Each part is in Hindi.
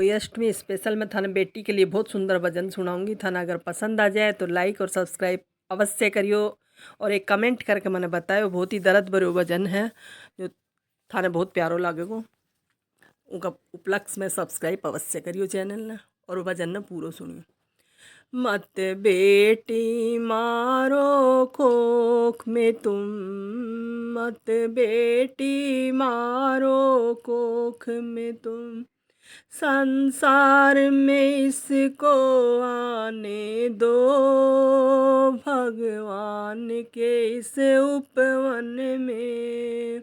होली अष्टमी स्पेशल में थाने बेटी के लिए बहुत सुंदर भजन सुनाऊंगी। थाना अगर पसंद आ जाए तो लाइक और सब्सक्राइब अवश्य करियो और एक कमेंट करके मैंने बतायो। बहुत ही दर्द भरो भजन है जो थाने बहुत प्यारो लागेगो। उनका उपलक्ष्य में सब्सक्राइब अवश्य करियो चैनल ने और भजन ने पूरा सुनियो। मत बेटी मारो कोख में तुम, मत बेटी मारो कोख में तुम, संसार में इसको आने दो, भगवान के इस उपवन में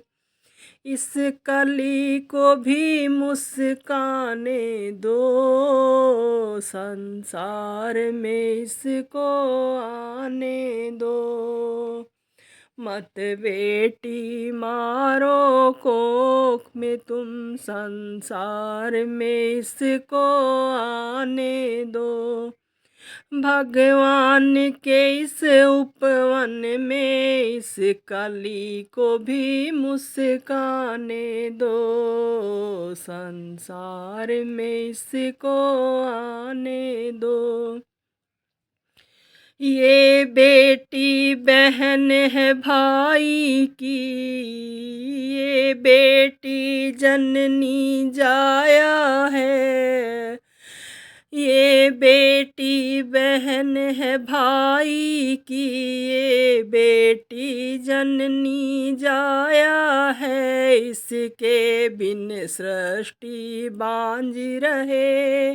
इस कली को भी मुस्काने दो, संसार में इसको आने दो। मत बेटी मारो कोख में तुम, संसार में इसको आने दो, भगवान के इस उपवन में इस कली को भी मुस्काने दो, संसार में इसको आने दो। ये बेटी बहन है भाई की, ये बेटी जननी जाया है, ये बेटी बहन है भाई की, ये बेटी जननी जाया है, इसके बिन सृष्टि बांझ रहे,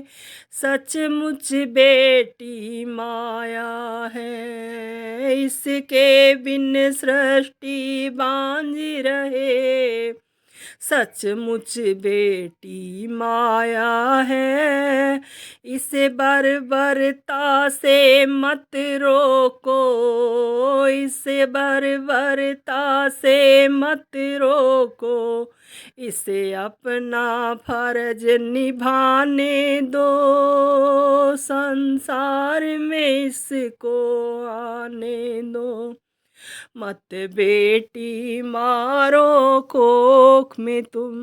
सचमुच बेटी माया है, इसके बिन सृष्टि बांझ रहे, सचमुच बेटी माया है। इसे बर्बरता से मत रोको, इसे बर्बरता से मत रोको, इसे अपना फर्ज निभाने दो, संसार में इसको आने दो। मत बेटी मारो कोख में तुम,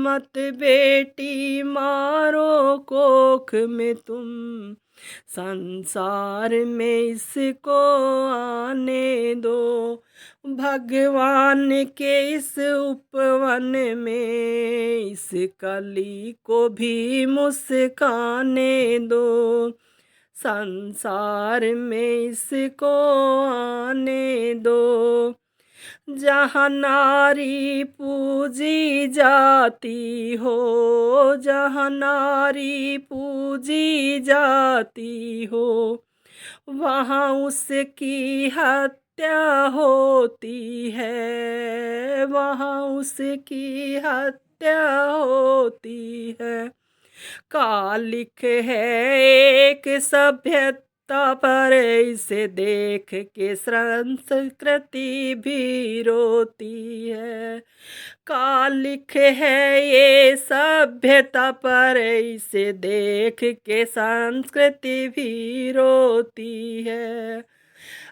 मत बेटी मारो कोख में तुम, संसार में इसको आने दो, भगवान के इस उपवन में इस कली को भी मुस्काने दो, संसार में इसको आने दो। जहाँ नारी पूजी जाती हो, जहाँ नारी पूजी जाती हो, वहाँ उसकी हत्या होती है, वहाँ उसकी हत्या होती है। कालिक है एक सभ्यता पर, इसे देख के संस्कृति भी रोती है, कालिक है ये सभ्यता पर, इसे देख के संस्कृति भी रोती है।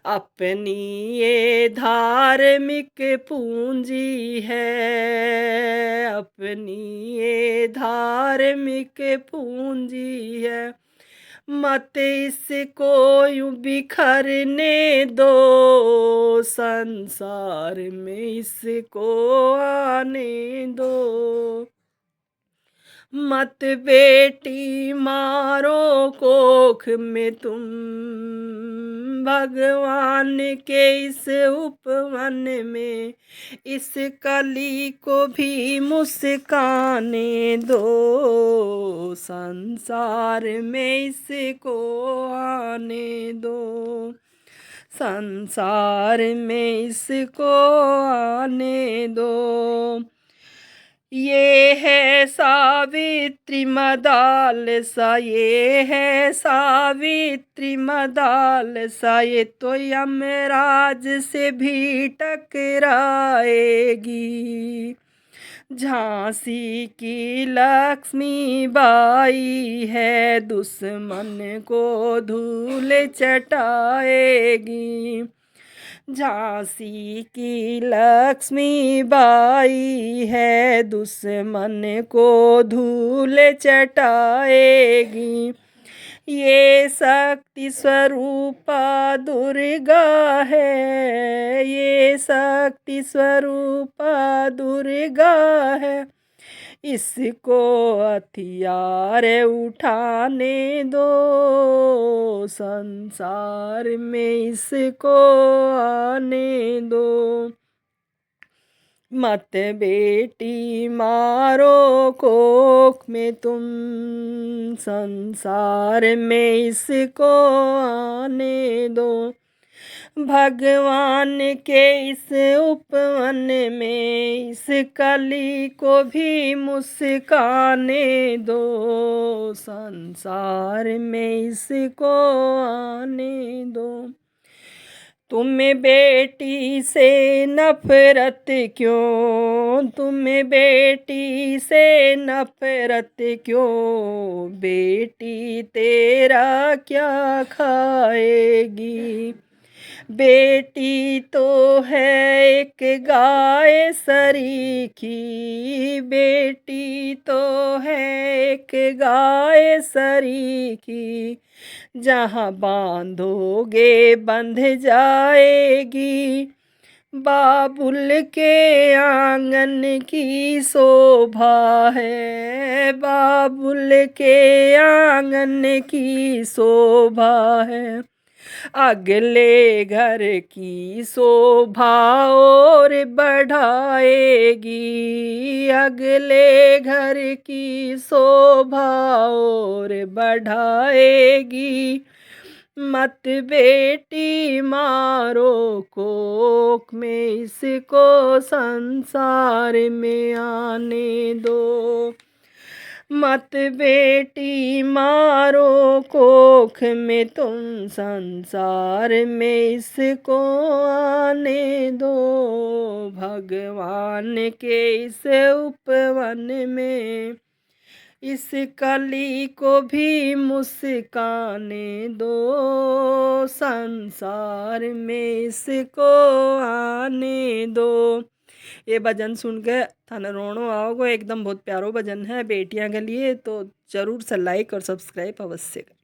अपनी ये धार्मिक पूंजी है, अपनी ये धार्मिक पूंजी है, मत इसको यूं बिखरने दो, संसार में इसको आने दो। मत बेटी मारो कोख में तुम, भगवान के इस उपवन में इस कली को भी मुस्काने दो, संसार में इसको आने दो, संसार में इसको आने दो। ये है सावित्री मदालसा, ये है सावित्री मदालसा, ये तो यमराज से भी टकराएगी। झांसी की लक्ष्मी बाई है, दुश्मन को धूल चटाएगी। झांसी की लक्ष्मी बाई है, दुश्मन को धूल चटाएगी। ये शक्ति स्वरूपा दुर्गा है, ये शक्ति स्वरूपा दुर्गा है। इसको हथियार उठाने दो, संसार में इसको आने दो। मत बेटी मारो कोख में तुम, संसार में इसको आने दो। भगवान के इस उपवन में इस कली को भी मुस्काने दो, संसार में इसको आने दो। तुम्हें बेटी से नफरत क्यों, तुम्हें बेटी से नफरत क्यों, बेटी तेरा क्या खाएगी। बेटी तो है एक गाय सरीखी, बेटी तो है एक गाय सरीखी, जहाँ बांधोगे बंध जाएगी। बाबुल के आंगन की शोभा है, बाबुल के आंगन की शोभा है। अगले घर की शोभा और बढ़ाएगी, अगले घर की शोभा और बढ़ाएगी। मत बेटी मारो कोख में, इसको संसार में आने दो। मत बेटी मारो कोख में तुम, संसार में इसको आने दो। भगवान के इस उपवन में इस कली को भी मुस्काने दो, संसार में इसको आने दो। ये भजन सुन के थाने रोनो आओगे, एकदम बहुत प्यारो भजन है बेटियां के लिए, तो जरूर से लाइक और सब्सक्राइब अवश्य करें।